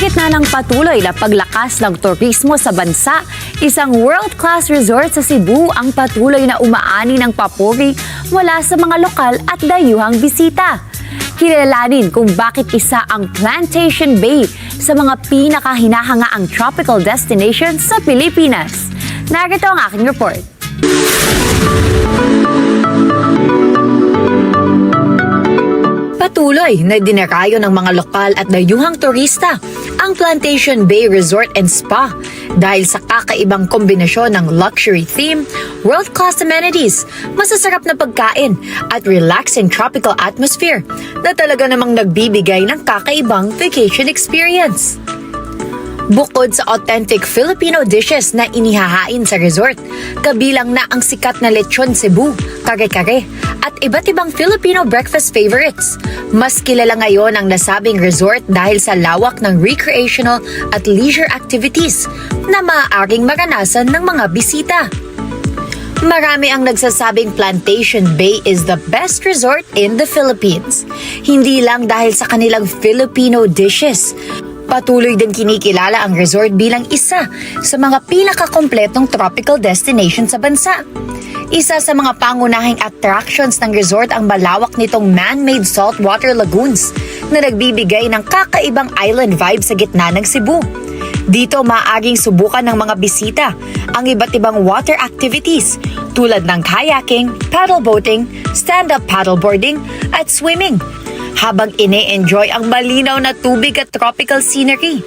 gitna ng patuloy na paglakas ng turismo sa bansa, isang world-class resort sa Cebu ang patuloy na umaani ng papuri mula sa mga lokal at dayuhang bisita. Kilalanin kung bakit isa ang Plantation Bay sa mga pinakahinahangaang tropical destination sa Pilipinas. Narito ang aking report. Patuloy na dinarayo ng mga lokal at dayuhang turista ang Plantation Bay Resort and Spa dahil sa kakaibang kombinasyon ng luxury theme, world-class amenities, masasarap na pagkain at relaxing tropical atmosphere na talaga namang nagbibigay ng kakaibang vacation experience. Bukod sa authentic Filipino dishes na inihahain sa resort, kabilang na ang sikat na lechon Cebu, kare-kare, at iba't ibang Filipino breakfast favorites. Mas kilala ngayon ang nasabing resort dahil sa lawak ng recreational at leisure activities na maaaring maranasan ng mga bisita. Marami ang nagsasabing Plantation Bay is the best resort in the Philippines. Hindi lang dahil sa kanilang Filipino dishes. Patuloy din kinikilala ang resort bilang isa sa mga pinakakompletong tropical destination sa bansa. Isa sa mga pangunahing attractions ng resort ang malawak nitong man-made saltwater lagoons na nagbibigay ng kakaibang island vibe sa gitna ng Cebu. Dito maaaring subukan ng mga bisita ang iba't ibang water activities tulad ng kayaking, paddle boating, stand-up paddleboarding at swimming, habang ine-enjoy ang malinaw na tubig at tropical scenery.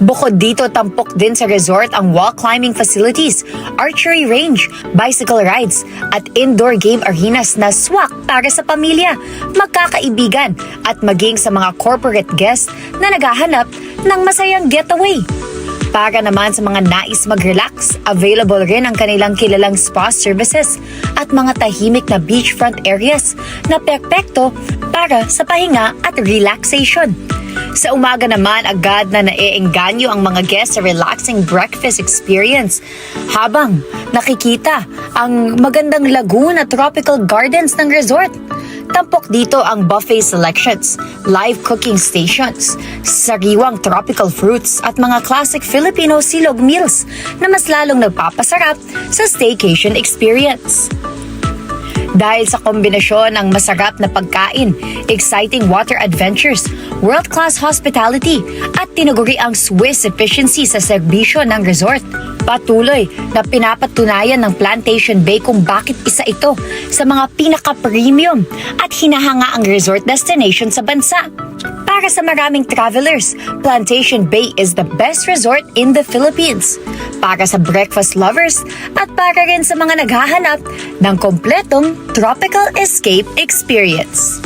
Bukod dito, tampok din sa resort ang wall climbing facilities, archery range, bicycle rides, at indoor game arenas na swak para sa pamilya, magkakaibigan, at maging sa mga corporate guests na naghahanap ng masayang getaway. Para naman sa mga nais mag-relax, available rin ang kanilang kilalang spa services at mga tahimik na beachfront areas na perpekto para sa pahinga at relaxation. Sa umaga naman, agad na naeengganyo ang mga guests sa relaxing breakfast experience habang nakikita ang magandang lagoon at tropical gardens ng resort. Tampok dito ang buffet selections, live cooking stations, sariwang tropical fruits at mga classic Filipino silog meals na mas lalong nagpapasarap sa staycation experience. Dahil sa kombinasyon ng masarap na pagkain, exciting water adventures, world-class hospitality at tinaguriang Swiss efficiency sa serbisyo ng resort, patuloy na pinapatunayan ng Plantation Bay kung bakit isa ito sa mga pinaka-premium at hinahangaang resort destination sa bansa. Para sa maraming travelers, Plantation Bay is the best resort in the Philippines. Para sa breakfast lovers at para rin sa mga naghahanap ng kompletong tropical escape experience.